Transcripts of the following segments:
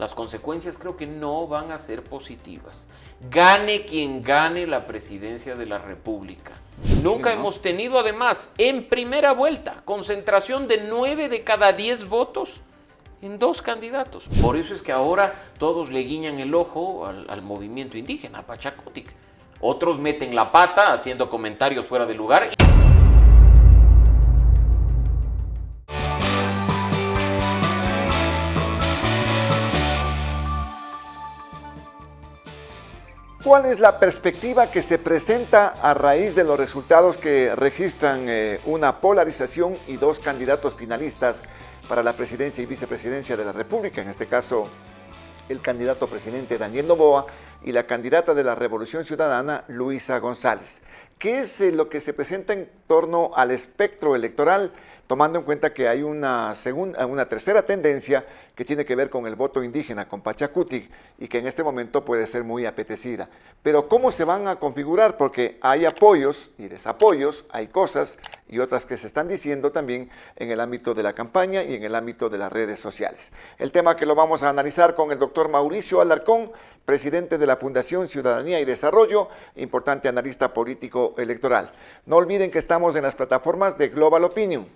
las consecuencias creo que no van a ser positivas. Gane quien gane la presidencia de la República. Nunca hemos tenido, además, en primera vuelta, concentración de 9 de cada 10 votos en 2 candidatos. Por eso es que ahora todos le guiñan el ojo al movimiento indígena, a Pachacutic. Otros meten la pata haciendo comentarios fuera de lugar. ¿Cuál es la perspectiva que se presenta a raíz de los resultados que registran una polarización y 2 candidatos finalistas para la presidencia y vicepresidencia de la República? En este caso, el candidato presidente Daniel Noboa y la candidata de la Revolución Ciudadana, Luisa González. ¿Qué es lo que se presenta en torno al espectro electoral, tomando en cuenta que hay una tercera tendencia que tiene que ver con el voto indígena, con Pachacutic, y que en este momento puede ser muy apetecida? Pero ¿cómo se van a configurar? Porque hay apoyos y desapoyos, hay cosas y otras que se están diciendo también en el ámbito de la campaña y en el ámbito de las redes sociales. El tema que lo vamos a analizar con el doctor Mauricio Alarcón, presidente de la Fundación Ciudadanía y Desarrollo, importante analista político electoral. No olviden que estamos en las plataformas de Global Opinion.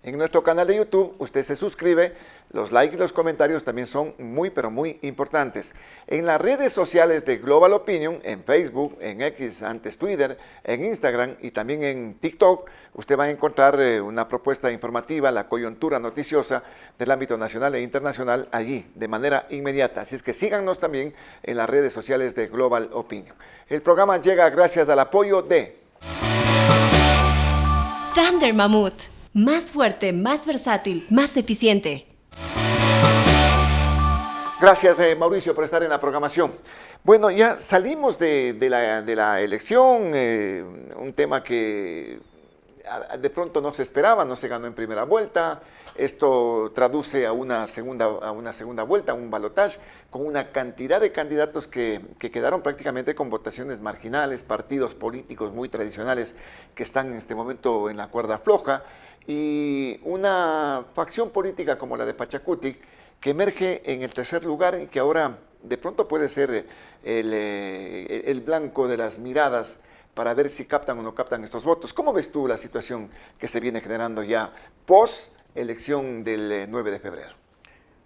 En nuestro canal de YouTube, usted se suscribe, los likes y los comentarios también son muy, pero muy importantes. En las redes sociales de Global Opinion, en Facebook, en X, antes Twitter, en Instagram y también en TikTok, usted va a encontrar una propuesta informativa, la coyuntura noticiosa del ámbito nacional e internacional allí, de manera inmediata. Así es que síganos también en las redes sociales de Global Opinion. El programa llega gracias al apoyo de Thunder Mammoth. Más fuerte, más versátil, más eficiente. Gracias, Mauricio, por estar en la programación. Bueno, ya salimos de la elección, un tema que de pronto no se esperaba, no se ganó en primera vuelta. Esto traduce a una segunda vuelta, un balotaje, con una cantidad de candidatos que quedaron prácticamente con votaciones marginales, partidos políticos muy tradicionales que están en este momento en la cuerda floja, y una facción política como la de Pachacutic que emerge en el tercer lugar y que ahora de pronto puede ser el blanco de las miradas para ver si captan o no captan estos votos. ¿Cómo ves tú la situación que se viene generando ya post elección del 9 de febrero?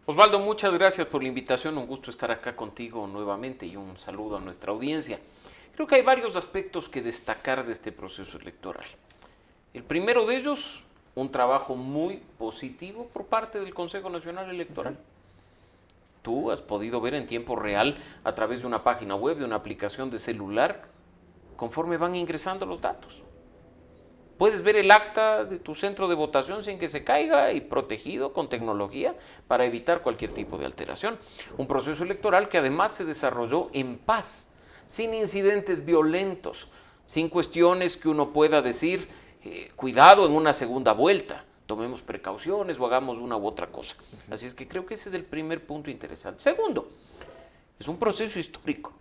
Osvaldo, muchas gracias por la invitación, un gusto estar acá contigo nuevamente y un saludo a nuestra audiencia. Creo que hay varios aspectos que destacar de este proceso electoral. El primero de ellos, un trabajo muy positivo por parte del Consejo Nacional Electoral. Tú has podido ver en tiempo real a través de una página web, de una aplicación de celular, conforme van ingresando los datos. Puedes ver el acta de tu centro de votación sin que se caiga y protegido con tecnología para evitar cualquier tipo de alteración. Un proceso electoral que además se desarrolló en paz, sin incidentes violentos, sin cuestiones que uno pueda decir cuidado en una segunda vuelta, tomemos precauciones o hagamos una u otra cosa. Así es que creo que ese es el primer punto interesante. Segundo, es un proceso histórico.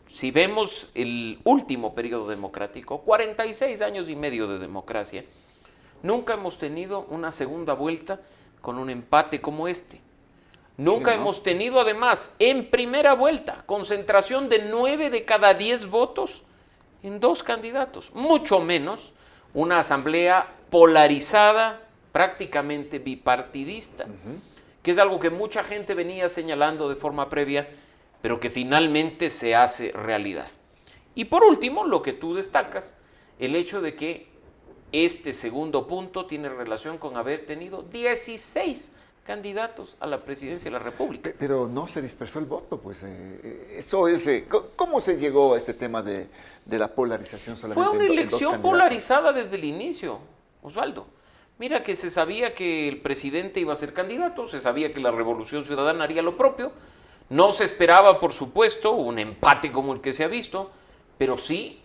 Si vemos el último periodo democrático, 46 años y medio de democracia, nunca hemos tenido una segunda vuelta con un empate como este. Nunca hemos tenido, además, en primera vuelta, concentración de 9 de cada 10 votos en 2 candidatos, mucho menos una asamblea polarizada, prácticamente bipartidista, que es algo que mucha gente venía señalando de forma previa, pero que finalmente se hace realidad. Y por último, lo que tú destacas, el hecho de que este segundo punto tiene relación con haber tenido 16 candidatos a la presidencia de la República. Pero no se dispersó el voto, pues. Eso es, ¿cómo se llegó a este tema de la polarización solamente? Fue una elección polarizada desde el inicio, Osvaldo. Mira que se sabía que el presidente iba a ser candidato, se sabía que la Revolución Ciudadana haría lo propio. No se esperaba, por supuesto, un empate como el que se ha visto, pero sí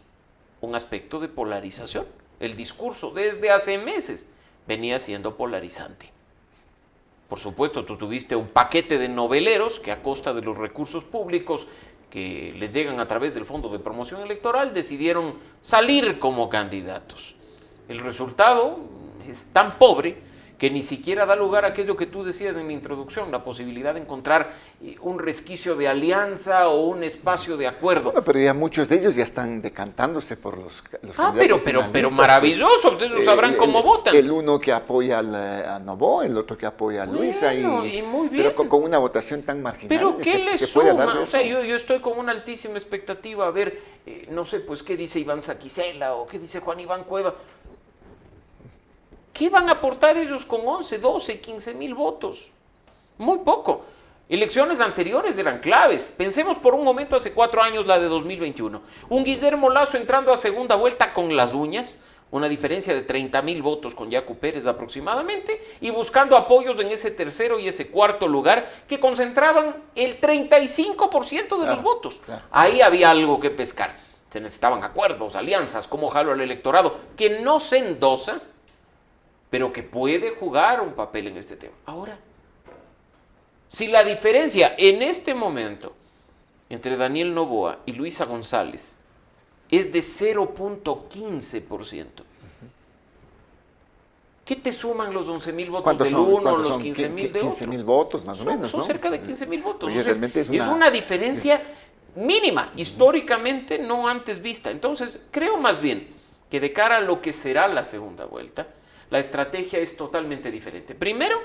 un aspecto de polarización. El discurso desde hace meses venía siendo polarizante. Por supuesto, tú tuviste un paquete de noveleros que a costa de los recursos públicos que les llegan a través del Fondo de Promoción Electoral decidieron salir como candidatos. El resultado es tan pobre que ni siquiera da lugar a aquello que tú decías en la introducción, la posibilidad de encontrar un resquicio de alianza o un espacio de acuerdo. Bueno, pero ya muchos de ellos ya están decantándose por los pero maravilloso, ustedes sabrán cómo votan. El uno que apoya a Novoa, el otro que apoya a Luisa, y muy bien. Pero con una votación tan marginal. Pero ¿qué le puede dar suma? eso. O sea, yo estoy con una altísima expectativa a ver, no sé, pues qué dice Iván Saquicela o qué dice Juan Iván Cueva. ¿Qué van a aportar ellos con 11, 12, 15 mil votos? Muy poco. Elecciones anteriores eran claves. Pensemos por un momento hace 4 años la de 2021. Un Guillermo Lasso entrando a segunda vuelta con las uñas, una diferencia de 30,000 votos con Yacu Pérez aproximadamente, y buscando apoyos en ese tercero y ese cuarto lugar que concentraban el 35% de los votos. Claro. Ahí había algo que pescar. Se necesitaban acuerdos, alianzas, cómo jalo al electorado, que no se endosa, pero que puede jugar un papel en este tema. Ahora, si la diferencia en este momento entre Daniel Noboa y Luisa González es de 0.15%, ¿qué te suman los 11,000 votos del uno o los 15,000 de otro? 15,000 votos más o menos, Son ¿no? cerca de 15,000 votos. Oye, Entonces, es una diferencia mínima, históricamente no antes vista. Entonces, creo más bien que de cara a lo que será la segunda vuelta, la estrategia es totalmente diferente. Primero,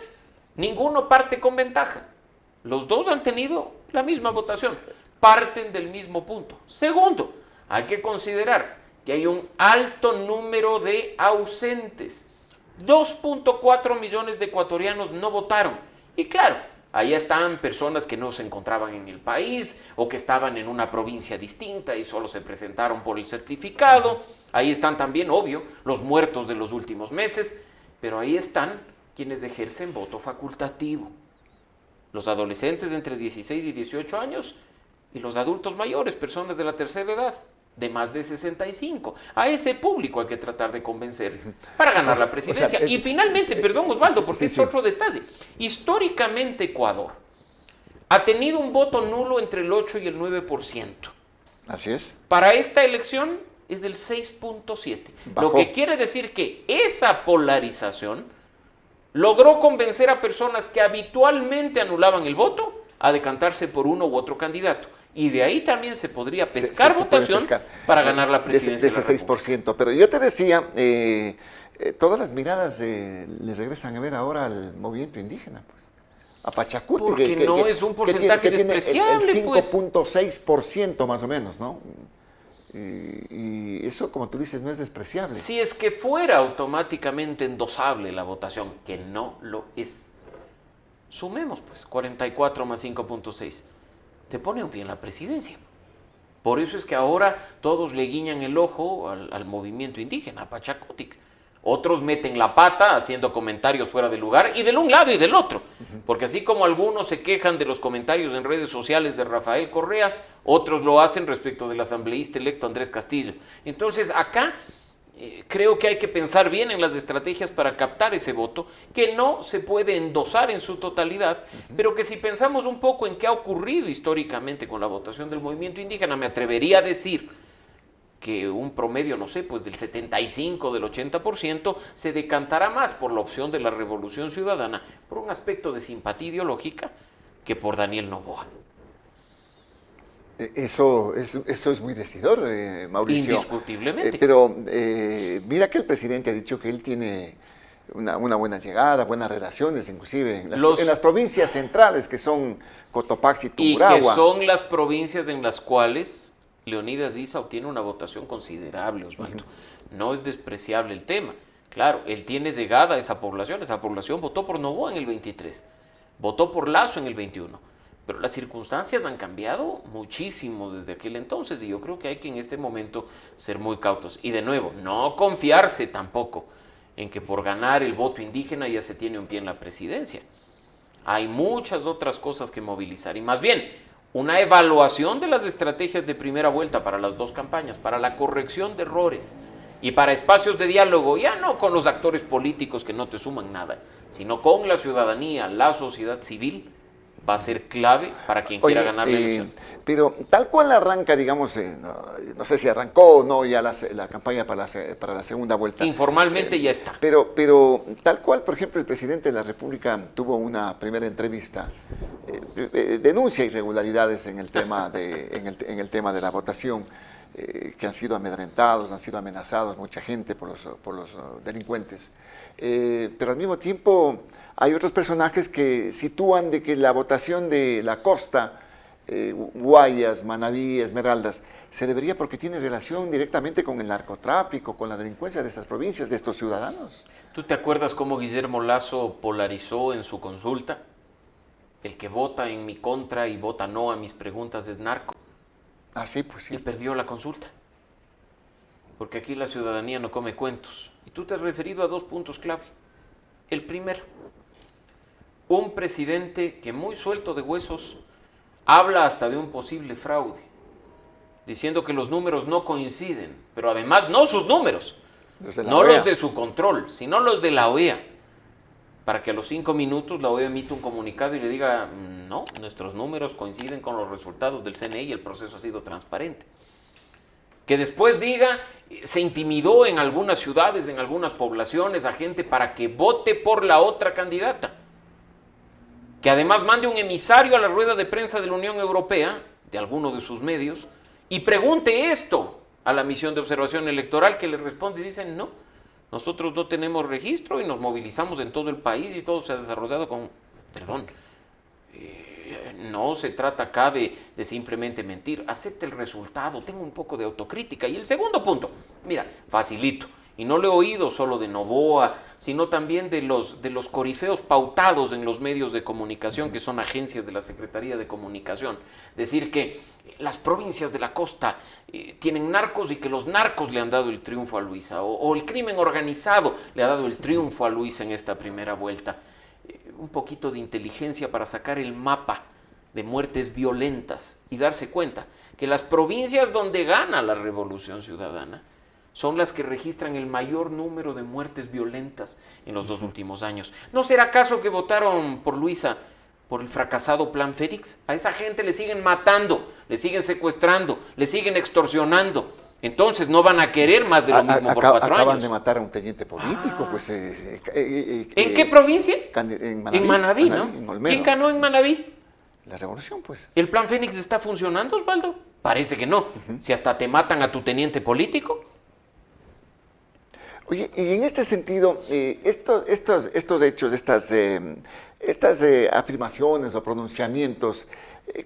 ninguno parte con ventaja. Los dos han tenido la misma votación, parten del mismo punto. Segundo, hay que considerar que hay un alto número de ausentes. 2.4 millones de ecuatorianos no votaron. Y claro, ahí están personas que no se encontraban en el país o que estaban en una provincia distinta y solo se presentaron por el certificado. Ahí están también, obvio, los muertos de los últimos meses, pero ahí están quienes ejercen voto facultativo. Los adolescentes de entre 16 y 18 años y los adultos mayores, personas de la tercera edad, de más de 65. A ese público hay que tratar de convencer para ganar la presidencia. Y finalmente, perdón Osvaldo, porque es otro detalle. Históricamente Ecuador ha tenido un voto nulo entre el 8 y el 9%. Así es. Para esta elección es del 6.7%. Lo que quiere decir que esa polarización logró convencer a personas que habitualmente anulaban el voto a decantarse por uno u otro candidato. Y de ahí también se podría pescar votación para ganar la presidencia de ese 6%. Pero yo te decía, todas las miradas le regresan a ver ahora al movimiento indígena, pues. A Pachacuti. Porque no es un porcentaje despreciable, el 5.6% más o menos, ¿no? Y eso, como tú dices, no es despreciable. Si es que fuera automáticamente endosable la votación, que no lo es. Sumemos, pues, 44 más 5.6. Te pone un pie en la presidencia. Por eso es que ahora todos le guiñan el ojo al movimiento indígena, a Pachacuti. Otros meten la pata haciendo comentarios fuera de lugar y de un lado y del otro. Porque así como algunos se quejan de los comentarios en redes sociales de Rafael Correa, otros lo hacen respecto del asambleísta electo Andrés Castillo. Entonces acá creo que hay que pensar bien en las estrategias para captar ese voto, que no se puede endosar en su totalidad, pero que si pensamos un poco en qué ha ocurrido históricamente con la votación del movimiento indígena, me atrevería a decir que un promedio, no sé, pues del 75, del 80%, se decantará más por la opción de la Revolución Ciudadana, por un aspecto de simpatía ideológica, que por Daniel Noboa. Eso es muy decidor, Mauricio. Indiscutiblemente. Pero mira que el presidente ha dicho que él tiene una buena llegada, buenas relaciones, inclusive en las provincias centrales, que son Cotopaxi y Tungurahua. Y que son las provincias en las cuales Leonidas Issa obtiene una votación considerable, Osvaldo. No es despreciable el tema. Claro, él tiene llegada a esa población votó por Noboa en el 23, votó por Lasso en el 21, pero las circunstancias han cambiado muchísimo desde aquel entonces y yo creo que hay que en este momento ser muy cautos. Y de nuevo, no confiarse tampoco en que por ganar el voto indígena ya se tiene un pie en la presidencia. Hay muchas otras cosas que movilizar y más bien una evaluación de las estrategias de primera vuelta para las dos campañas, para la corrección de errores y para espacios de diálogo, ya no con los actores políticos que no te suman nada, sino con la ciudadanía, la sociedad civil, va a ser clave para quien quiera ganar la elección. Pero tal cual arranca, digamos, no sé si arrancó o no ya la campaña para la segunda vuelta. Informalmente ya está. Pero tal cual, por ejemplo, el presidente de la República tuvo una primera entrevista, denuncia irregularidades en el tema en el tema de la votación, que han sido amedrentados, han sido amenazados mucha gente por los delincuentes. Pero al mismo tiempo hay otros personajes que sitúan de que la votación de la costa, Guayas, Manabí, Esmeraldas, se debería porque tiene relación directamente con el narcotráfico, con la delincuencia de estas provincias, de estos ciudadanos. ¿Tú te acuerdas cómo Guillermo Lasso polarizó en su consulta? El que vota en mi contra y vota no a mis preguntas es narco. Ah, sí, pues sí. Y perdió la consulta. Porque aquí la ciudadanía no come cuentos. Y tú te has referido a 2 puntos clave. El primero, un presidente que muy suelto de huesos habla hasta de un posible fraude, diciendo que los números no coinciden, pero además no sus números, no los de su control, sino los de la OEA, para que a los 5 minutos la OEA emita un comunicado y le diga, no, nuestros números coinciden con los resultados del CNE y el proceso ha sido transparente. Que después diga, se intimidó en algunas ciudades, en algunas poblaciones a gente para que vote por la otra candidata. Que además mande un emisario a la rueda de prensa de la Unión Europea, de alguno de sus medios, y pregunte esto a la misión de observación electoral, que le responde y dicen, no, nosotros no tenemos registro y nos movilizamos en todo el país y todo se ha desarrollado con, perdón, no se trata acá de simplemente mentir, acepte el resultado, tenga un poco de autocrítica. Y el segundo punto, mira, facilito. Y no lo he oído solo de Novoa, sino también de los corifeos pautados en los medios de comunicación, que son agencias de la Secretaría de Comunicación. Decir que las provincias de la costa tienen narcos y que los narcos le han dado el triunfo a Luisa, o el crimen organizado le ha dado el triunfo a Luisa en esta primera vuelta. Un poquito de inteligencia para sacar el mapa de muertes violentas y darse cuenta que las provincias donde gana la Revolución Ciudadana son las que registran el mayor número de muertes violentas en los 2 últimos años. ¿No será acaso que votaron por Luisa por el fracasado Plan Félix? A esa gente le siguen matando, le siguen secuestrando, le siguen extorsionando. Entonces no van a querer más de lo mismo por 4 años. Acaban de matar a un teniente político. Pues, ¿en qué provincia? En Manabí. En Manabí, ¿no? En Olmedo. ¿Quién ganó en Manabí? La revolución, pues. ¿El Plan Fénix está funcionando, Osvaldo? Parece que no. Si hasta te matan a tu teniente político. Oye, y en este sentido, estos hechos, estas afirmaciones o pronunciamientos,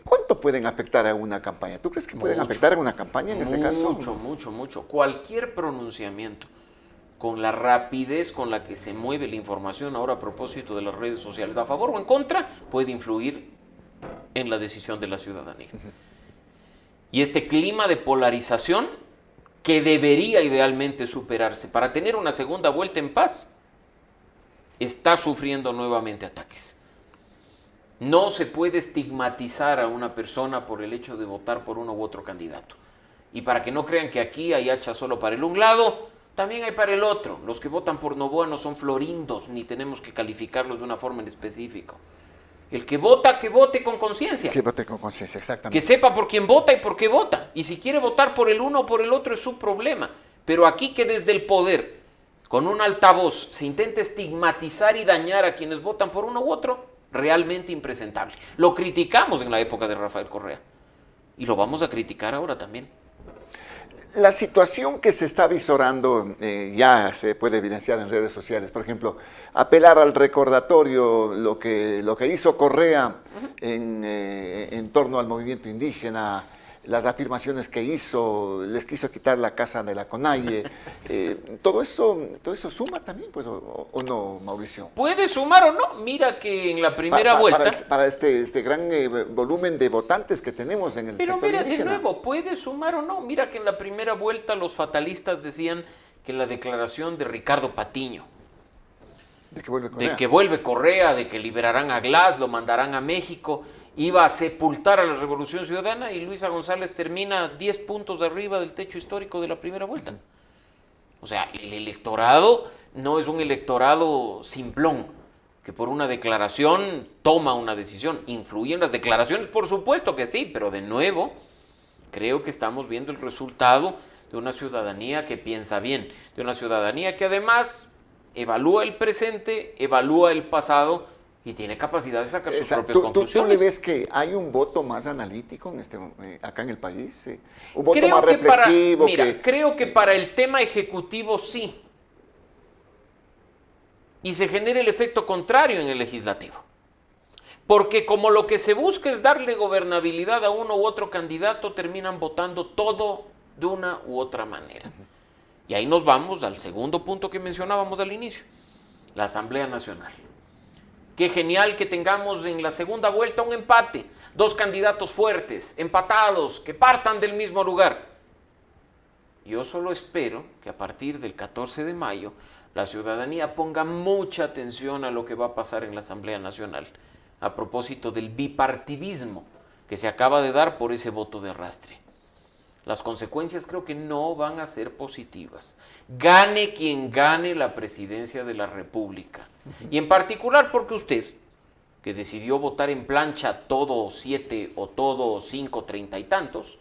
¿cuánto pueden afectar a una campaña? ¿Tú crees que pueden afectar a una campaña en este caso? Mucho. Cualquier pronunciamiento con la rapidez con la que se mueve la información ahora a propósito de las redes sociales, a favor o en contra, puede influir en la decisión de la ciudadanía. Y este clima de polarización que debería idealmente superarse para tener una segunda vuelta en paz, está sufriendo nuevamente ataques. No se puede estigmatizar a una persona por el hecho de votar por uno u otro candidato. Y para que no crean que aquí hay hacha solo para un lado, también hay para el otro. Los que votan por Novoa no son florindos, ni tenemos que calificarlos de una forma en específico. El que vota, que vote con conciencia. Que vote con conciencia, exactamente. Que sepa por quién vota y por qué vota. Y si quiere votar por el uno o por el otro es su problema. Pero aquí que desde el poder, con un altavoz, se intenta estigmatizar y dañar a quienes votan por uno u otro, realmente impresentable. Lo criticamos en la época de Rafael Correa. Y lo vamos a criticar ahora también. La situación que se está visorando ya se puede evidenciar en redes sociales. Por ejemplo, apelar al recordatorio, lo que hizo Correa en torno al movimiento indígena, las afirmaciones que hizo, les quiso quitar la casa de la CONAIE. todo eso suma también, pues, o no, Mauricio. ¿Puede sumar o no? Mira que en la primera vuelta... Para este gran volumen de votantes que tenemos en el sector indígena. Pero mira, de nuevo, ¿puede sumar o no? Mira que en la primera vuelta los fatalistas decían que la declaración de Ricardo Patiño, de que vuelve Correa, de que liberarán a Glass, lo mandarán a México, iba a sepultar a la Revolución Ciudadana, y Luisa González termina 10 puntos arriba del techo histórico de la primera vuelta. O sea, el electorado no es un electorado simplón, que por una declaración toma una decisión. ¿Influyen las declaraciones? Por supuesto que sí, pero de nuevo creo que estamos viendo el resultado de una ciudadanía que piensa bien, de una ciudadanía que además evalúa el presente, evalúa el pasado y tiene capacidad de sacar sus propias conclusiones. ¿Tú le ves que hay un voto más analítico acá en el país? ¿Un voto Creo más que reflexivo? creo que para el tema ejecutivo sí. Y se genera el efecto contrario en el legislativo. Porque como lo que se busca es darle gobernabilidad a uno u otro candidato, terminan votando todo de una u otra manera. Y ahí nos vamos al segundo punto que mencionábamos al inicio, la Asamblea Nacional. Qué genial que tengamos en la segunda vuelta un empate, dos candidatos fuertes, empatados, que partan del mismo lugar. Yo solo espero que a partir del 14 de mayo la ciudadanía ponga mucha atención a lo que va a pasar en la Asamblea Nacional, a propósito del bipartidismo que se acaba de dar por ese voto de arrastre. Las consecuencias creo que no van a ser positivas. Gane quien gane la presidencia de la República. Y en particular porque usted, que decidió votar en plancha todo 7 o todo 5, 30 y tantos,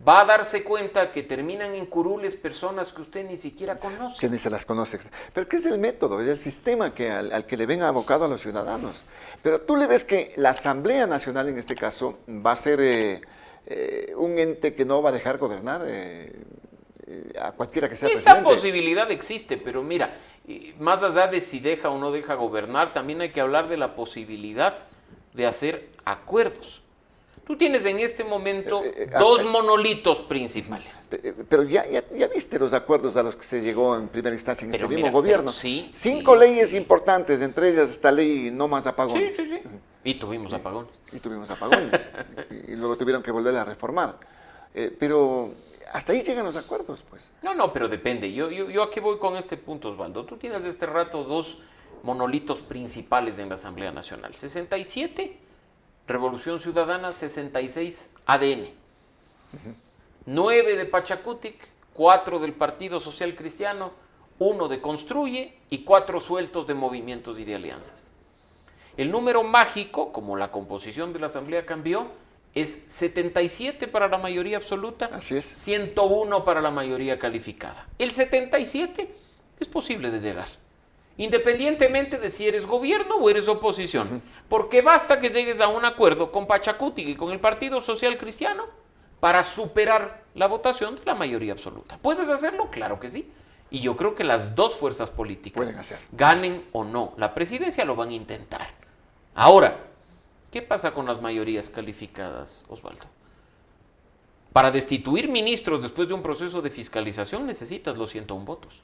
va a darse cuenta que terminan en curules personas que usted ni siquiera conoce. Que ni se las conoce. Pero ¿qué es el método? Es el sistema al que le ven abocado a los ciudadanos. Pero tú le ves que la Asamblea Nacional en este caso va a ser un ente que no va a dejar gobernar a cualquiera que sea Esa presidente. posibilidad existe, pero mira, más allá de si deja o no deja gobernar, también hay que hablar de la posibilidad de hacer acuerdos. Tú tienes en este momento dos monolitos principales. Pero ya viste los acuerdos a los que se llegó en primera instancia en Pero este mira, mismo gobierno. sí, 5 leyes sí. importantes, entre ellas esta ley no más apagones. Sí. Y tuvimos apagones. Y tuvimos apagones. y luego tuvieron que volver a reformar. Pero hasta ahí llegan los acuerdos, pues. No, pero depende. Yo aquí voy con este punto, Osvaldo. Tú tienes este rato dos monolitos principales en la Asamblea Nacional. 67, Revolución Ciudadana, 66, ADN. 9 de Pachacutic, 4 del Partido Social Cristiano, 1 de Construye y 4 sueltos de movimientos y de alianzas. El número mágico, como la composición de la Asamblea cambió, es 77 para la mayoría absoluta, Así es. 101 para la mayoría calificada. El 77 es posible de llegar, independientemente de si eres gobierno o eres oposición, porque basta que llegues a un acuerdo con Pachacutic y con el Partido Social Cristiano para superar la votación de la mayoría absoluta. ¿Puedes hacerlo? Claro que sí. Y yo creo que las dos fuerzas políticas, ganen o no la presidencia, lo van a intentar. Ahora, ¿qué pasa con las mayorías calificadas, Osvaldo? Para destituir ministros después de un proceso de fiscalización necesitas los 101 votos.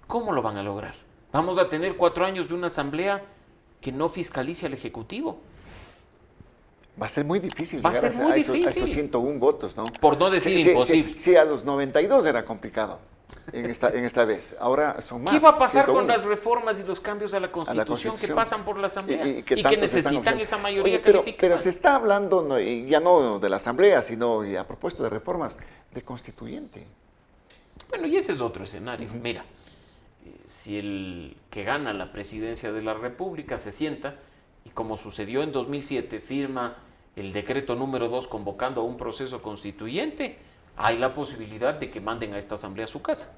¿Cómo lo van a lograr? Vamos a tener 4 años de una asamblea que no fiscalice al Ejecutivo. Va a ser muy difícil llegar a esos 101 votos, ¿no? Por no decir imposible. Sí, a los 92 era complicado en esta vez. Ahora son más. ¿Qué va a pasar 101 con las reformas y los cambios a la Constitución que pasan por la Asamblea y que que necesitan esa mayoría pero calificada? se está hablando ya no de la Asamblea, sino y a propósito de reformas de constituyente. Bueno, y ese es otro escenario. Mira, si el que gana la presidencia de la República se sienta y como sucedió en 2007 firma el decreto número 2 convocando a un proceso constituyente, hay la posibilidad de que manden a esta asamblea a su casa.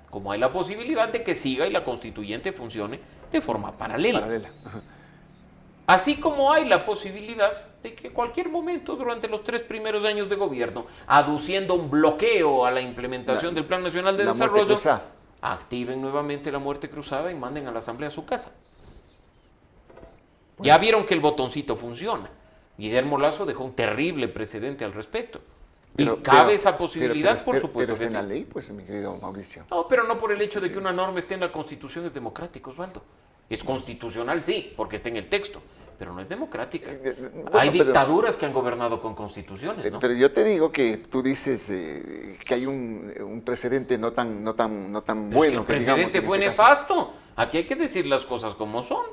Como hay la posibilidad de que siga y la constituyente funcione de forma paralela. Así como hay la posibilidad de que en cualquier momento durante los 3 primeros años de gobierno, aduciendo un bloqueo a la implementación del Plan Nacional de Desarrollo, activen nuevamente la muerte cruzada y manden a la asamblea a su casa. Ya vieron que el botoncito funciona. Guillermo Lasso dejó un terrible precedente al respecto. Y cabe esa posibilidad, por supuesto que sí. Pero está en la ley, pues, mi querido Mauricio. No, pero no por el hecho de que una norma esté en la Constitución es democrática, Osvaldo. Es constitucional, sí, porque está en el texto, pero no es democrática. Hay dictaduras que han gobernado con constituciones, ¿no? Pero yo te digo que tú dices que hay un precedente no tan bueno. Es que el precedente fue nefasto. Aquí hay que decir las cosas como son.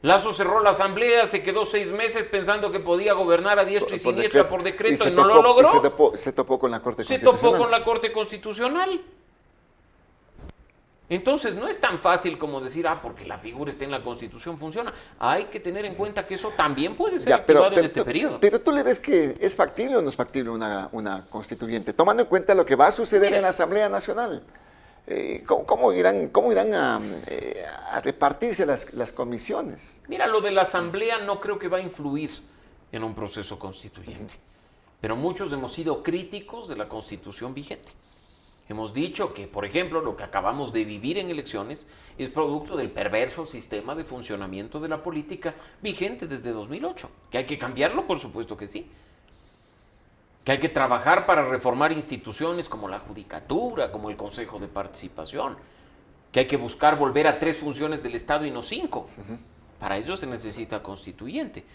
Lasso cerró la asamblea, se quedó 6 meses pensando que podía gobernar a diestra y siniestra por decreto y no lo logró. Se topó con la Corte Se Constitucional. topó con la Corte Constitucional. Entonces no es tan fácil como decir, porque la figura está en la Constitución, funciona. Hay que tener en cuenta que eso también puede ser activado en este periodo. Pero tú le ves que es factible o no es factible una constituyente, tomando en cuenta lo que va a suceder en la Asamblea Nacional. ¿Cómo irán a repartirse las comisiones? Mira, lo de la Asamblea no creo que va a influir en un proceso constituyente. Pero muchos hemos sido críticos de la Constitución vigente. Hemos dicho que, por ejemplo, lo que acabamos de vivir en elecciones es producto del perverso sistema de funcionamiento de la política vigente desde 2008. ¿Que hay que cambiarlo? Por supuesto que sí. ¿Que hay que trabajar para reformar instituciones como la Judicatura, como el Consejo de Participación? ¿Que hay que buscar volver a 3 funciones del Estado y no 5? Para ello se necesita constituyente.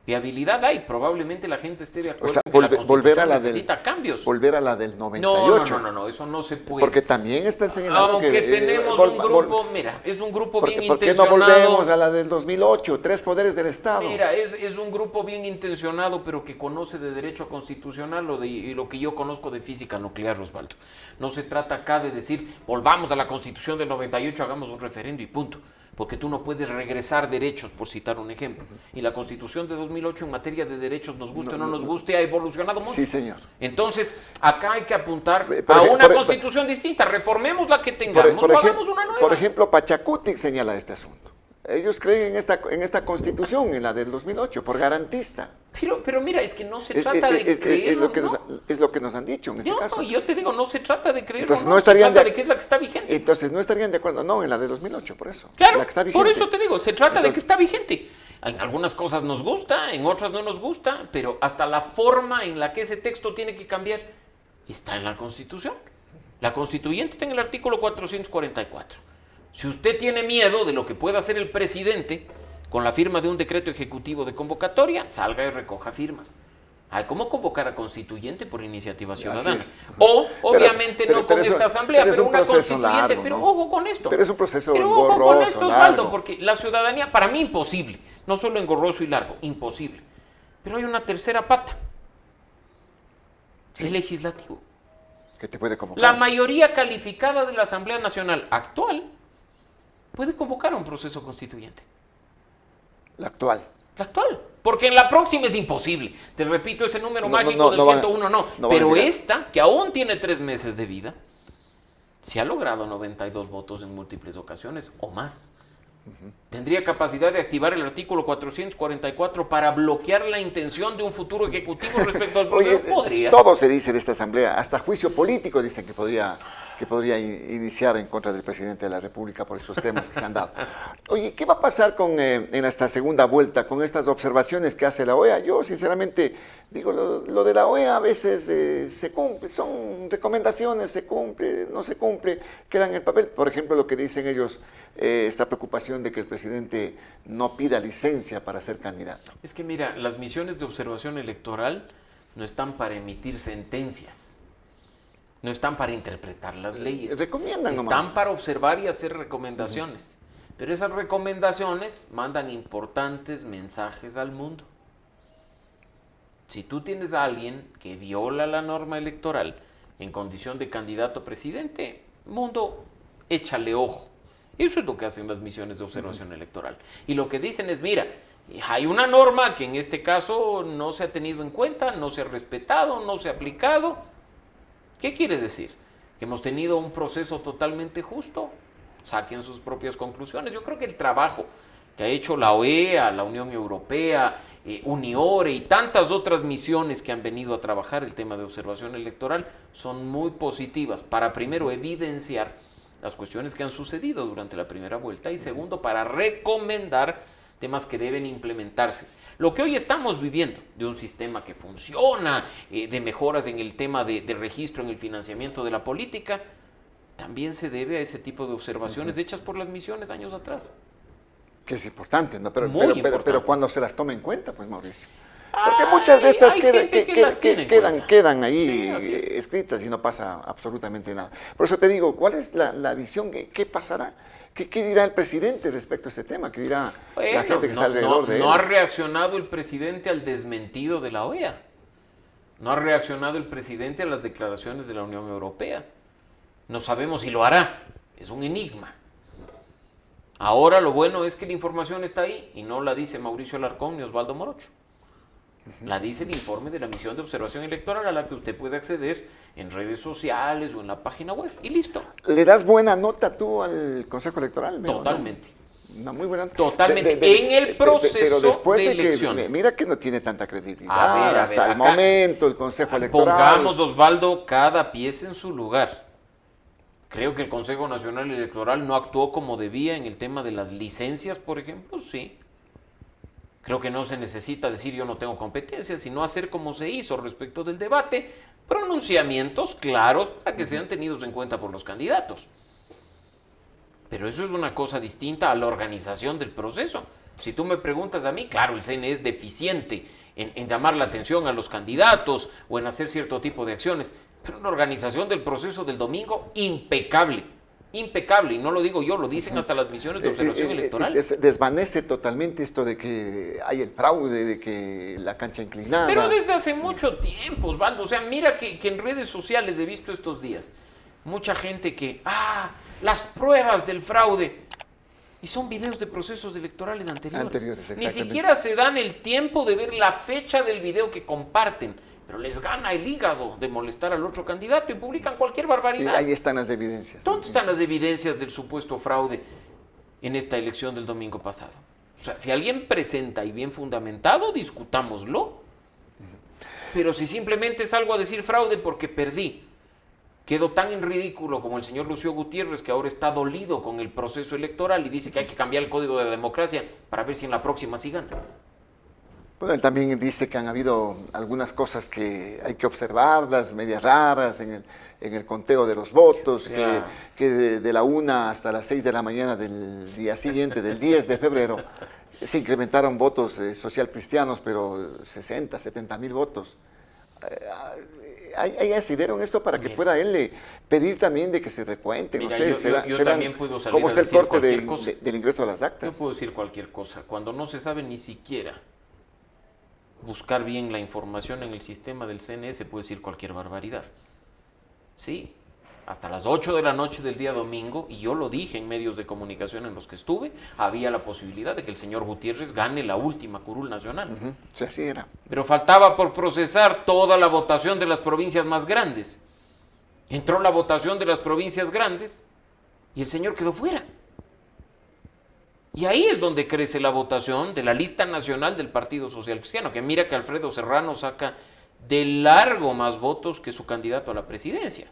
Viabilidad hay, probablemente la gente esté de acuerdo que la Constitución necesita cambios. Volver a la del 98. No, eso no se puede. Porque también está señalando aunque tenemos un grupo, mira, es un grupo bien intencionado. ¿Por qué no volvemos a la del 2008, 3 poderes del Estado? Mira, es un grupo bien intencionado, pero que conoce de derecho constitucional y lo que yo conozco de física nuclear, Osvaldo. No se trata acá de decir, volvamos a la Constitución del 98, hagamos un referendo y punto. Porque tú no puedes regresar derechos, por citar un ejemplo. Y la Constitución de 2008 en materia de derechos, nos guste o no nos guste, ha evolucionado mucho. Sí, señor. Entonces, acá hay que apuntar a una Constitución distinta. Reformemos la que tengamos, hagamos una nueva. Por ejemplo, Pachacutic señala este asunto. Ellos creen en esta Constitución, en la del 2008, por garantista. Pero mira, es que no se trata de creer. Es lo que nos han dicho en este caso. Yo te digo, no se trata de creer, entonces, se trata de que es la que está vigente. Entonces no estarían de acuerdo, no, en la de 2008, por eso. Claro, la que está vigente. Por eso te digo, se trata de que está vigente. En algunas cosas nos gusta, en otras no nos gusta, pero hasta la forma en la que ese texto tiene que cambiar está en la Constitución. La constituyente está en el artículo 444. Si usted tiene miedo de lo que pueda hacer el presidente con la firma de un decreto ejecutivo de convocatoria, salga y recoja firmas. ¿Cómo convocar a constituyente por iniciativa ciudadana? O, obviamente, no con esta asamblea, pero una constituyente. Largo, pero ¿no? ojo con esto. Pero es un proceso pero engorroso, ojo con esto, Osvaldo, largo. porque la ciudadanía, para mí, imposible. No solo engorroso y largo, imposible. Pero hay una tercera pata. Sí. El legislativo. Que te puede convocar. La mayoría calificada de la Asamblea Nacional actual puede convocar a un proceso constituyente. La actual. La actual. Porque en la próxima es imposible. Te repito, ese número mágico del 101 no. Pero esta, que aún tiene 3 meses de vida, se ha logrado 92 votos en múltiples ocasiones o más. Tendría capacidad de activar el artículo 444 para bloquear la intención de un futuro ejecutivo respecto al proceso. Podría. Todo se dice de esta asamblea, hasta juicio político dicen que podría iniciar en contra del presidente de la República por esos temas que se han dado. Oye, ¿qué va a pasar en esta segunda vuelta con estas observaciones que hace la OEA? Yo, sinceramente, digo, lo de la OEA a veces se cumple, son recomendaciones, se cumple, no se cumple, quedan en el papel. Por ejemplo, lo que dicen ellos, esta preocupación de que el presidente no pida licencia para ser candidato. Es que mira, las misiones de observación electoral no están para emitir sentencias. No están para interpretar las leyes. Recomiendan Están nomás para observar y hacer recomendaciones. Pero esas recomendaciones mandan importantes mensajes al mundo. Si tú tienes a alguien que viola la norma electoral en condición de candidato a presidente, mundo, échale ojo. Eso es lo que hacen las misiones de observación electoral. Y lo que dicen es, mira, hay una norma que en este caso no se ha tenido en cuenta, no se ha respetado, no se ha aplicado. ¿Qué quiere decir? ¿Que hemos tenido un proceso totalmente justo? Saquen sus propias conclusiones. Yo creo que el trabajo que ha hecho la OEA, la Unión Europea, Uniore y tantas otras misiones que han venido a trabajar el tema de observación electoral son muy positivas para, primero, evidenciar las cuestiones que han sucedido durante la primera vuelta y, segundo, para recomendar temas que deben implementarse. Lo que hoy estamos viviendo, de un sistema que funciona, de mejoras en el tema de registro en el financiamiento de la política, también se debe a ese tipo de observaciones hechas por las misiones años atrás. Que es importante, ¿no? Pero cuando se las toma en cuenta, pues, Mauricio. Porque muchas de estas quedan ahí escritas y no pasa absolutamente nada. Por eso te digo, ¿cuál es la visión? ¿Qué pasará? ¿Qué dirá el presidente respecto a ese tema? ¿Qué dirá la gente que está alrededor de él? No ha reaccionado el presidente al desmentido de la OEA. No ha reaccionado el presidente a las declaraciones de la Unión Europea. No sabemos si lo hará. Es un enigma. Ahora lo bueno es que la información está ahí y no la dice Mauricio Alarcón ni Osvaldo Morocho. La dice el informe de la misión de observación electoral a la que usted puede acceder en redes sociales o en la página web y listo. ¿Le das buena nota tú al Consejo Electoral? Totalmente. Una muy buena. Totalmente. En el proceso pero después de que, elecciones. mira que no tiene tanta credibilidad. A ver, hasta el acá, momento, el Consejo Electoral. Pongamos, Osvaldo, cada pieza en su lugar. Creo que el Consejo Nacional Electoral no actuó como debía en el tema de las licencias, por ejemplo, sí. Creo que no se necesita decir yo no tengo competencia, sino hacer como se hizo respecto del debate, pronunciamientos claros para que sean tenidos en cuenta por los candidatos. Pero eso es una cosa distinta a la organización del proceso. Si tú me preguntas a mí, claro, el CNE es deficiente en llamar la atención a los candidatos o en hacer cierto tipo de acciones, pero una organización del proceso del domingo impecable, impecable, y no lo digo yo, lo dicen hasta las misiones de observación electoral. Desvanece totalmente esto de que hay el fraude, de que la cancha inclinada. Pero desde hace mucho tiempo, Osvaldo, o sea, mira que en redes sociales he visto estos días mucha gente que, las pruebas del fraude, y son videos de procesos electorales anteriores. Ni siquiera se dan el tiempo de ver la fecha del video que comparten, pero les gana el hígado de molestar al otro candidato y publican cualquier barbaridad. Y ahí están las evidencias. ¿Dónde están las evidencias del supuesto fraude en esta elección del domingo pasado? O sea, si alguien presenta y bien fundamentado, discutámoslo. Pero si simplemente salgo a decir fraude porque perdí, quedo tan en ridículo como el señor Lucio Gutiérrez, que ahora está dolido con el proceso electoral y dice que hay que cambiar el código de la democracia para ver si en la próxima sí gana. Bueno, él también dice que han habido algunas cosas que hay que observarlas, medias raras en el conteo de los votos, que de la 1 hasta las 6 de la mañana del día siguiente, del 10 de febrero, se incrementaron votos social cristianos, pero 60, 70 mil votos. ¿Hay asidero en esto para que pueda él pedir también de que se recuenten? Mira, no sé, yo también puedo salir ¿cómo a está el decir corte cualquier cosa? del ingreso a las actas? Yo puedo decir cualquier cosa. Cuando no se sabe ni siquiera buscar bien la información en el sistema del CNE, se puede decir cualquier barbaridad. Sí, hasta las 8 de la noche del día domingo, y yo lo dije en medios de comunicación en los que estuve, había la posibilidad de que el señor Gutiérrez gane la última curul nacional. Sí, así era. Pero faltaba por procesar toda la votación de las provincias más grandes. Entró la votación de las provincias grandes y el señor quedó fuera. Y ahí es donde crece la votación de la lista nacional del Partido Social Cristiano, que mira que Alfredo Serrano saca de largo más votos que su candidato a la presidencia.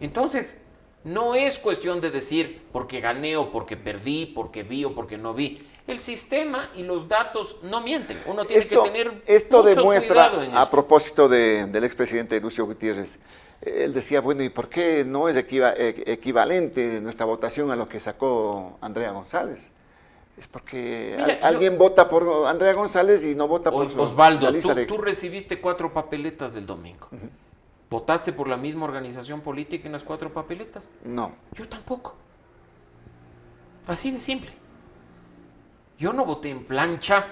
Entonces, no es cuestión de decir porque gané o porque perdí, porque vi o porque no vi. El sistema y los datos no mienten. Uno tiene que tener esto mucho demuestra, cuidado en a esto. propósito del expresidente Lucio Gutiérrez, él decía, bueno, ¿y por qué no es equivalente nuestra votación a lo que sacó Andrea González? Es porque alguien vota por Andrea González y no vota por Osvaldo, la lista tú recibiste 4 papeletas del domingo. ¿Votaste por la misma organización política en las 4 papeletas? No. Yo tampoco. Así de simple. Yo no voté en plancha.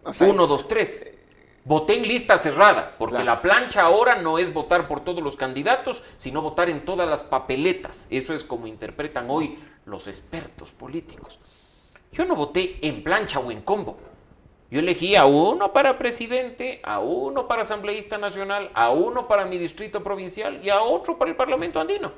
O sea, 1, 2, 3. Voté en lista cerrada, porque claro, la plancha ahora no es votar por todos los candidatos, sino votar en todas las papeletas. Eso es como interpretan hoy los expertos políticos. Yo no voté en plancha o en combo. Yo elegí a uno para presidente, a uno para asambleísta nacional, a uno para mi distrito provincial y a otro para el Parlamento andino.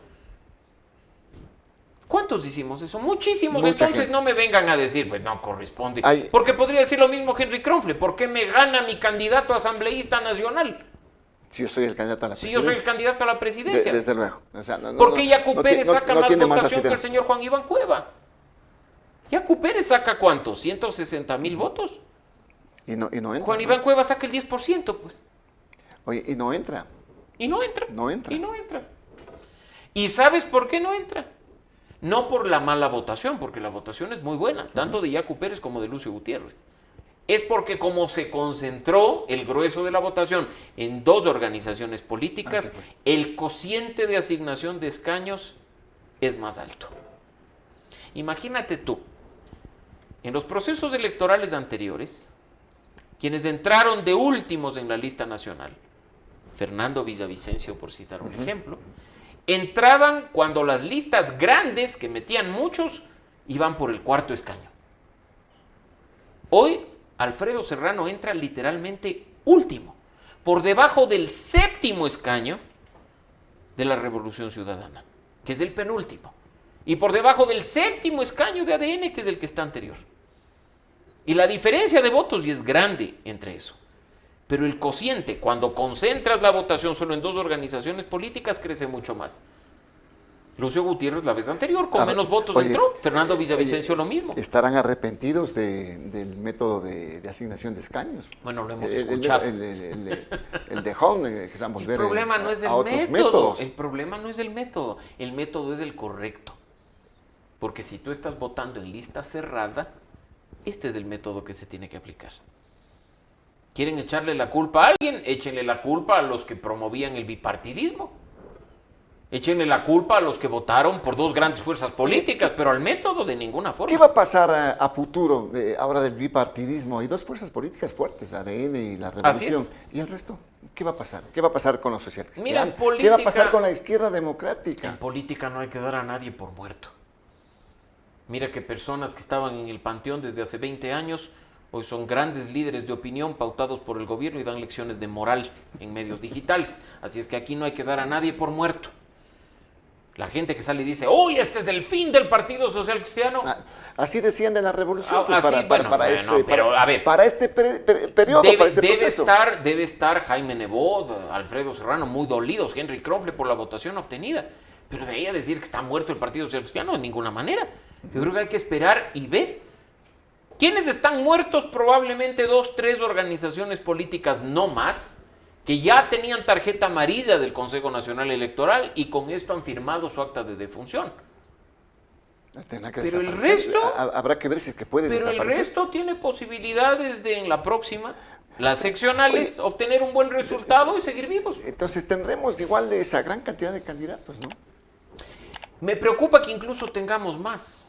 ¿Cuántos hicimos eso? Muchísimos. Mucha Entonces gente. No me vengan a decir, pues no corresponde. Hay- Porque podría decir lo mismo Henry Kronfle. ¿Por qué me gana mi candidato a asambleísta nacional? Si yo soy el candidato a la Si presidencia. yo soy el candidato a la presidencia. Desde luego. O sea, ¿Por qué Yacu Pérez saca más tiene votación que asidero. el señor Juan Iván Cueva? Yacu Pérez saca ¿cuánto? 160,000 votos. Y no entra. Juan Iván Cueva saca el 10%, pues. Oye, y no entra. Y no entra. No entra. Y no entra. ¿Y sabes por qué no entra? No por la mala votación, porque la votación es muy buena, tanto de Yacu Pérez como de Lucio Gutiérrez. Es porque como se concentró el grueso de la votación en 2 organizaciones políticas, el cociente de asignación de escaños es más alto. Imagínate tú, en los procesos electorales anteriores, quienes entraron de últimos en la lista nacional, Fernando Villavicencio, por citar un ejemplo, entraban cuando las listas grandes, que metían muchos, iban por el cuarto escaño. Hoy, Alfredo Serrano entra literalmente último, por debajo del séptimo escaño de la Revolución Ciudadana, que es el penúltimo, y por debajo del séptimo escaño de ADN, que es el que está anterior. Y la diferencia de votos y es grande entre eso. Pero el cociente, cuando concentras la votación solo en dos organizaciones políticas, crece mucho más. Lucio Gutiérrez la vez anterior, con menos votos entró. Fernando Villavicencio lo mismo. ¿Estarán arrepentidos del método de asignación de escaños? Bueno, lo hemos escuchado. El dejón, que vamos a ver. El problema no es el método. El problema no es el método. El método es el correcto. Porque si tú estás votando en lista cerrada, este es el método que se tiene que aplicar. ¿Quieren echarle la culpa a alguien? Échenle la culpa a los que promovían el bipartidismo. Échenle la culpa a los que votaron por dos grandes fuerzas políticas, pero al método de ninguna forma. ¿Qué va a pasar a futuro ahora del bipartidismo? Hay dos fuerzas políticas fuertes, ADN y la Revolución. ¿Y el resto? ¿Qué va a pasar? ¿Qué va a pasar con los socialistas? Mira, ¿Qué va a pasar con la izquierda democrática? En política no hay que dar a nadie por muerto. Mira que personas que estaban en el panteón desde hace 20 años hoy son grandes líderes de opinión pautados por el gobierno y dan lecciones de moral en medios digitales. Así es que aquí no hay que dar a nadie por muerto. La gente que sale y dice, ¡uy, este es el fin del Partido Social Cristiano! Así decían de la Revolución, para este periodo, para este proceso. Debe estar Jaime Nebot, Alfredo Serrano, muy dolidos, Henry Krofle por la votación obtenida. Pero de ahí a decir que está muerto el Partido Social Cristiano, de ninguna manera. Yo creo que hay que esperar y ver. ¿Quiénes están muertos? Probablemente 2, 3 organizaciones políticas, no más, que ya tenían tarjeta amarilla del Consejo Nacional Electoral y con esto han firmado su acta de defunción. Pero el resto... Habrá que ver si es que puede desaparecer. Pero el resto tiene posibilidades de en la próxima, las seccionales, obtener un buen resultado y seguir vivos. Entonces tendremos igual de esa gran cantidad de candidatos, ¿no? Me preocupa que incluso tengamos más,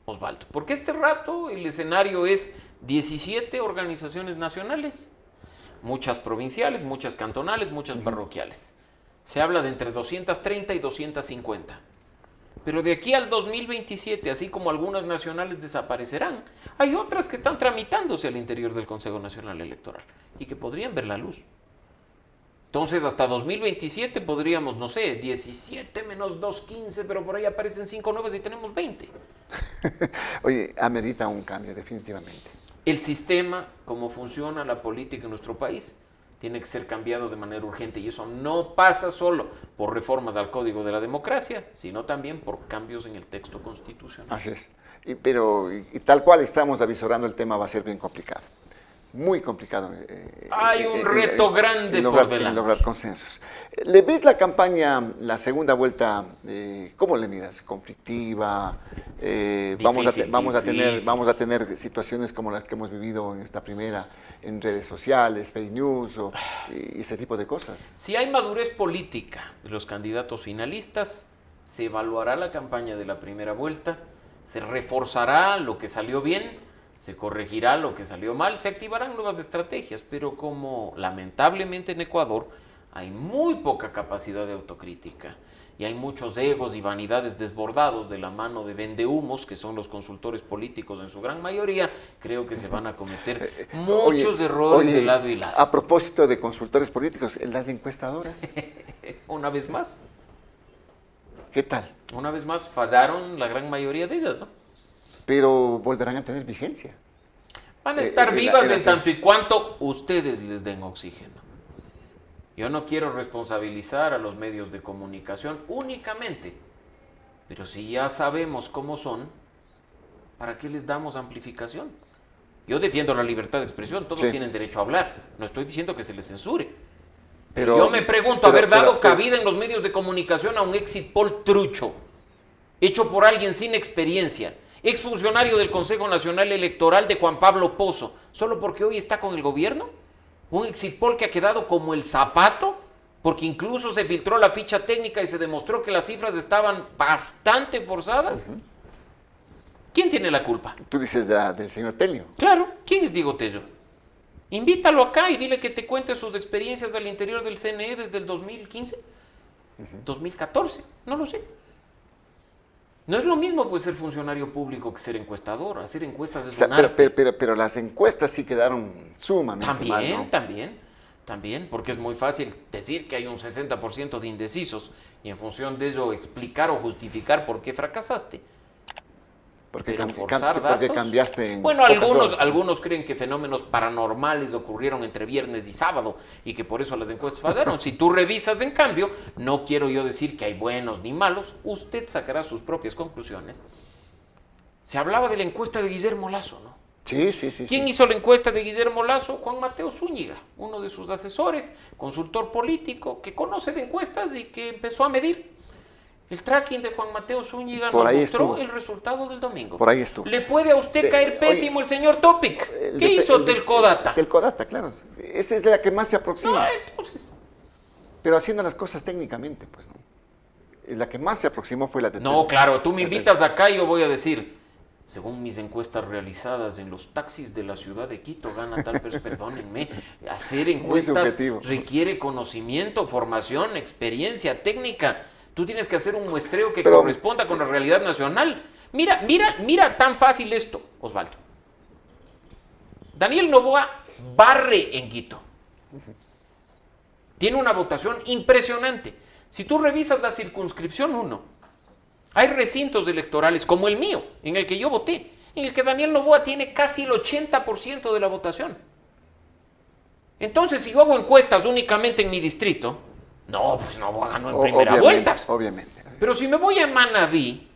Osvaldo, porque este rato el escenario es 17 organizaciones nacionales, muchas provinciales, muchas cantonales, muchas parroquiales. Se habla de entre 230 y 250. Pero de aquí al 2027, así como algunas nacionales desaparecerán, hay otras que están tramitándose al interior del Consejo Nacional Electoral y que podrían ver la luz. Entonces, hasta 2027 podríamos, no sé, 17 menos 2, 15, pero por ahí aparecen 5 nuevas y tenemos 20. Oye, amerita un cambio, definitivamente. El sistema, cómo funciona la política en nuestro país, tiene que ser cambiado de manera urgente y eso no pasa solo por reformas al Código de la Democracia, sino también por cambios en el texto constitucional. Así es. Pero tal cual estamos avisorando, el tema va a ser bien complicado. Muy complicado. Hay un reto grande por delante. En lograr consensos. ¿Le ves la campaña, la segunda vuelta, cómo le miras? ¿Conflictiva? Vamos a tener situaciones como las que hemos vivido en esta primera, en redes sociales, fake news y ese tipo de cosas. Si hay madurez política de los candidatos finalistas, se evaluará la campaña de la primera vuelta, se reforzará lo que salió bien, se corregirá lo que salió mal, se activarán nuevas estrategias, pero como lamentablemente en Ecuador hay muy poca capacidad de autocrítica y hay muchos egos y vanidades desbordados de la mano de vendehumos, que son los consultores políticos en su gran mayoría, creo que se van a cometer muchos errores de lado y lado. A propósito de consultores políticos, las encuestadoras. Una vez más. ¿Qué tal? Una vez más fallaron la gran mayoría de ellas, ¿no? Pero volverán a tener vigencia. Van a estar vivas en tanto y cuanto ustedes les den oxígeno. Yo no quiero responsabilizar a los medios de comunicación únicamente, pero si ya sabemos cómo son, ¿para qué les damos amplificación? Yo defiendo la libertad de expresión, todos tienen derecho a hablar, no estoy diciendo que se les censure. Pero yo me pregunto, haber dado cabida en los medios de comunicación a un exit poll trucho, hecho por alguien sin experiencia, exfuncionario del Consejo Nacional Electoral de Juan Pablo Pozo, solo porque hoy está con el gobierno, un exit poll que ha quedado como el zapato, porque incluso se filtró la ficha técnica y se demostró que las cifras estaban bastante forzadas. ¿Quién tiene la culpa? Tú dices del señor Tello. Claro, ¿quién es Diego Tello? Invítalo acá y dile que te cuente sus experiencias del interior del CNE desde el 2015. 2014, no lo sé. No es lo mismo pues ser funcionario público que ser encuestador. Hacer encuestas es un arte. Pero las encuestas sí quedaron sumamente mal, ¿no? También, porque es muy fácil decir que hay un 60% de indecisos y en función de ello explicar o justificar por qué fracasaste. Porque Porque cambiaste en bueno, pocas horas. algunos creen que fenómenos paranormales ocurrieron entre viernes y sábado y que por eso las encuestas fallaron. Si tú revisas, en cambio, no quiero yo decir que hay buenos ni malos, usted sacará sus propias conclusiones. Se hablaba de la encuesta de Guillermo Lasso, ¿no? Sí. ¿Quién hizo la encuesta de Guillermo Lasso? Juan Mateo Zúñiga, uno de sus asesores, consultor político, que conoce de encuestas y que empezó a medir. El tracking de Juan Mateo Zúñiga nos mostró el resultado del domingo. Por ahí estuvo. ¿Le puede a usted caer pésimo el señor Topic? ¿Qué hizo Telcodata? Telcodata, claro. Esa es la que más se aproxima. Entonces. Pero haciendo las cosas técnicamente, pues no. La que más se aproximó fue la de No, claro, tú me invitas acá y yo voy a decir, según mis encuestas realizadas en los taxis de la ciudad de Quito, gana tal, pero perdónenme, hacer encuestas requiere conocimiento, formación, experiencia, técnica. Tú tienes que hacer un muestreo que corresponda con la realidad nacional. Mira tan fácil esto, Osvaldo. Daniel Noboa barre en Quito. Tiene una votación impresionante. Si tú revisas la circunscripción 1, hay recintos electorales como el mío, en el que yo voté, en el que Daniel Noboa tiene casi el 80% de la votación. Entonces, si yo hago encuestas únicamente en mi distrito, no, pues Noboa ganó en primera vuelta. Obviamente. Pero si me voy a Manabí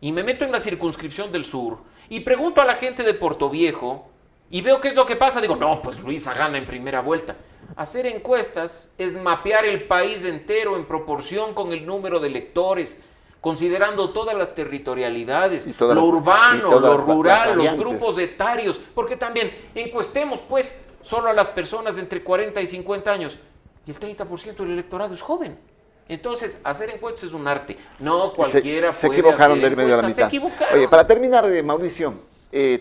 y me meto en la circunscripción del sur y pregunto a la gente de Portoviejo y veo qué es lo que pasa, digo, no, pues Luisa gana en primera vuelta. Hacer encuestas es mapear el país entero en proporción con el número de electores, considerando todas las territorialidades, lo urbano, lo rural, los grupos etarios, porque también encuestemos pues solo a las personas de entre 40 y 50 años y el 30% del electorado es joven. Entonces, hacer encuestas es un arte. No cualquiera puede se equivocaron hacer del medio a la mitad. Se equivocaron. Oye, para terminar, Mauricio,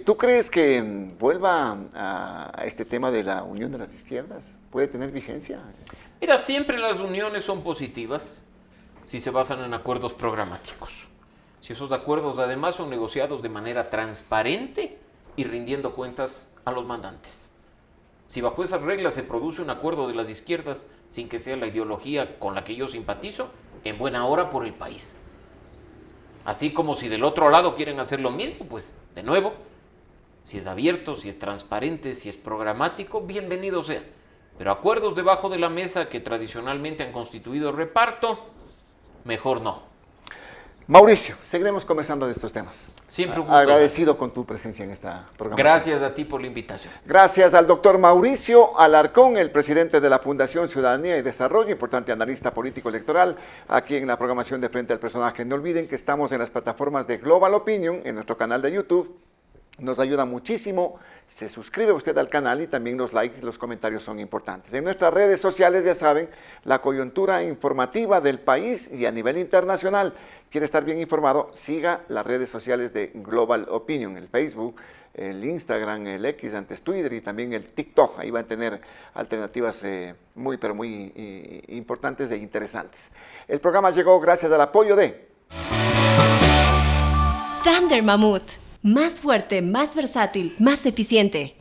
¿tú crees que vuelva a este tema de la unión de las izquierdas? ¿Puede tener vigencia? Mira, siempre las uniones son positivas si se basan en acuerdos programáticos. Si esos acuerdos además son negociados de manera transparente y rindiendo cuentas a los mandantes. Si bajo esas reglas se produce un acuerdo de las izquierdas sin que sea la ideología con la que yo simpatizo, en buena hora por el país. Así como si del otro lado quieren hacer lo mismo, pues de nuevo, si es abierto, si es transparente, si es programático, bienvenido sea. Pero acuerdos debajo de la mesa que tradicionalmente han constituido reparto, mejor no. Mauricio, seguiremos conversando de estos temas. Siempre un gusto. Agradecido con tu presencia en esta programación. Gracias a ti por la invitación. Gracias al doctor Mauricio Alarcón, el presidente de la Fundación Ciudadanía y Desarrollo, importante analista político electoral, aquí en la programación de Frente al Personaje. No olviden que estamos en las plataformas de Global Opinion, en nuestro canal de YouTube. Nos ayuda muchísimo, se suscribe usted al canal y también los likes y los comentarios son importantes. En nuestras redes sociales, ya saben, la coyuntura informativa del país y a nivel internacional. Quiere estar bien informado, siga las redes sociales de Global Opinion, el Facebook, el Instagram, el X, antes Twitter y también el TikTok. Ahí van a tener alternativas muy importantes e interesantes. El programa llegó gracias al apoyo de Thunder Mammoth. Más fuerte, más versátil, más eficiente.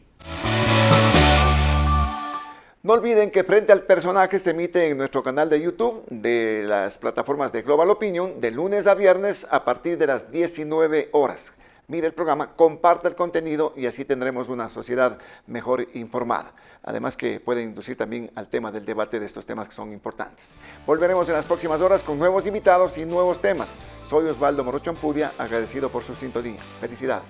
No olviden que Frente al Personaje se emite en nuestro canal de YouTube de las plataformas de Global Opinion de lunes a viernes a partir de las 19 horas. Mire el programa, comparta el contenido y así tendremos una sociedad mejor informada. Además que puede inducir también al tema del debate de estos temas que son importantes. Volveremos en las próximas horas con nuevos invitados y nuevos temas. Soy Osvaldo Morocho Ampudia, agradecido por su sintonía. Felicidades.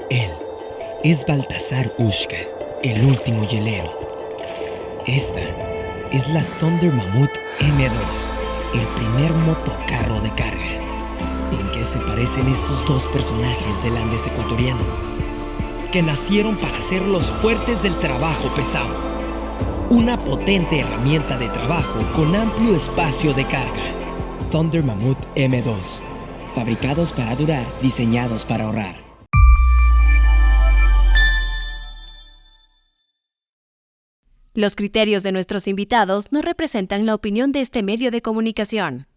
Él es Baltasar Ushka, el último hielero. Esta es la Thunder Mammoth M2, el primer motocarro de carga. ¿En qué se parecen estos dos personajes del Andes ecuatoriano? Que nacieron para ser los fuertes del trabajo pesado, Una potente herramienta de trabajo con amplio espacio de carga. Thunder Mammoth M2. Fabricados para durar, diseñados para ahorrar. Los criterios de nuestros invitados no representan la opinión de este medio de comunicación.